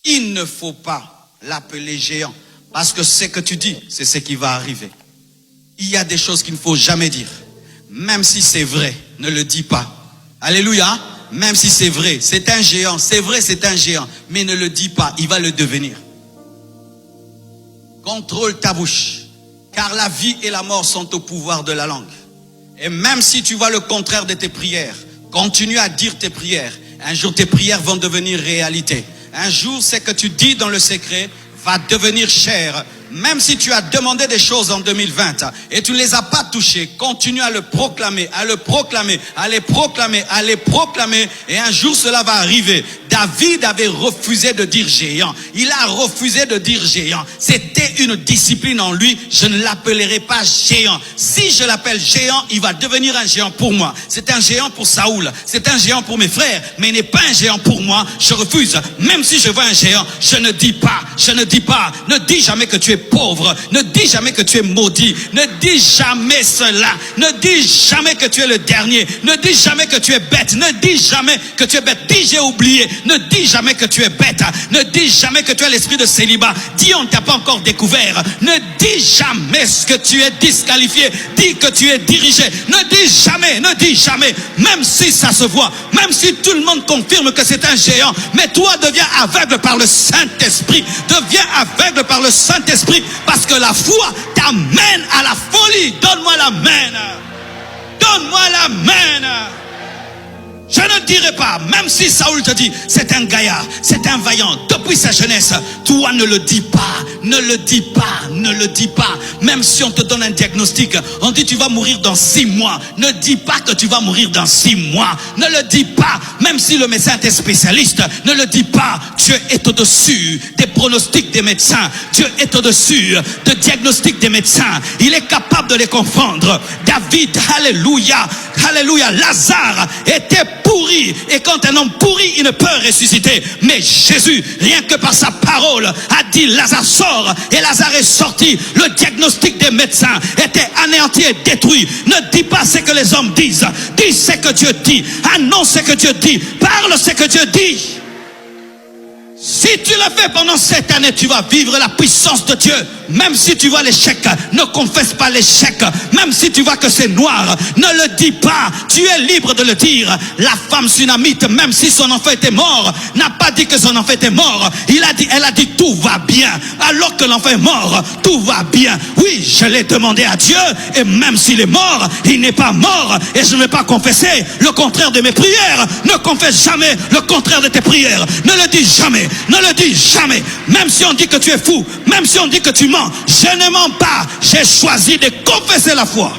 il ne faut pas l'appeler géant. Parce que ce que tu dis, c'est ce qui va arriver. Il y a des choses qu'il ne faut jamais dire. Même si c'est vrai, ne le dis pas. Alléluia. Même si c'est vrai, c'est un géant. C'est vrai, c'est un géant. Mais ne le dis pas, il va le devenir. Contrôle ta bouche. Car la vie et la mort sont au pouvoir de la langue. Et même si tu vois le contraire de tes prières, continue à dire tes prières. Un jour, tes prières vont devenir réalité. Un jour, ce que tu dis dans le secret va devenir chair. Même si tu as demandé des choses en 2020 et tu ne les as pas touchées, continue à le proclamer, à le proclamer, à les proclamer, à les proclamer. Et un jour, cela va arriver. David avait refusé de dire géant. Il a refusé de dire géant. C'était une discipline en lui. Je ne l'appellerai pas géant. Si je l'appelle géant, il va devenir un géant pour moi. C'est un géant pour Saoul. C'est un géant pour mes frères. Mais il n'est pas un géant pour moi. Je refuse. Même si je vois un géant, je ne dis pas. Je ne dis pas. Ne dis jamais que tu es pauvre. Ne dis jamais que tu es maudit. Ne dis jamais cela. Ne dis jamais que tu es le dernier. Ne dis jamais que tu es bête. Ne dis jamais que tu es bête. Dis j'ai oublié. Ne dis jamais que tu es bête. Ne dis jamais que tu as l'esprit de célibat. Dis on ne t'a pas encore découvert. Ne dis jamais que tu es disqualifié. Dis que tu es dirigé. Ne dis jamais. Même si ça se voit. Même si tout le monde confirme que c'est un géant. Mais toi deviens aveugle par le Saint-Esprit. Deviens aveugle par le Saint-Esprit. Parce que la foi t'amène à la folie. Donne-moi l'amen. Donne-moi l'amen. Je ne dirai pas, même si Saoul te dit, c'est un gaillard, c'est un vaillant, depuis sa jeunesse, toi ne le dis pas, ne le dis pas, ne le dis pas. Même si on te donne un diagnostic, on dit tu vas mourir dans 6 mois, ne dis pas que tu vas mourir dans 6 mois, ne le dis pas. Même si le médecin est spécialiste, ne le dis pas. Dieu est au-dessus des pronostics des médecins, Dieu est au-dessus des diagnostics des médecins, il est capable de les confondre. David, alléluia, alléluia, Lazare était pourri, et quand un homme pourri, il ne peut ressusciter. Mais Jésus, rien que par sa parole, a dit Lazare sort, et Lazare est sorti. Le diagnostic des médecins était anéanti et détruit. Ne dis pas ce que les hommes disent, dis ce que Dieu dit, annonce ce que Dieu dit, parle ce que Dieu dit. Si tu le fais pendant cette année, tu vas vivre la puissance de Dieu. Même si tu vois l'échec, ne confesse pas l'échec. Même si tu vois que c'est noir, ne le dis pas. Tu es libre de le dire. La femme sunamite, même si son enfant était mort, n'a pas dit que son enfant était mort. Elle a dit tout va bien. Alors que l'enfant est mort, tout va bien. Oui, je l'ai demandé à Dieu. Et même s'il est mort, il n'est pas mort. Et je ne vais pas confesser le contraire de mes prières. Ne confesse jamais le contraire de tes prières. Ne le dis jamais. Ne le dis jamais. Même si on dit que tu es fou, même si on dit que tu mens, je ne mens pas. J'ai choisi de confesser la foi.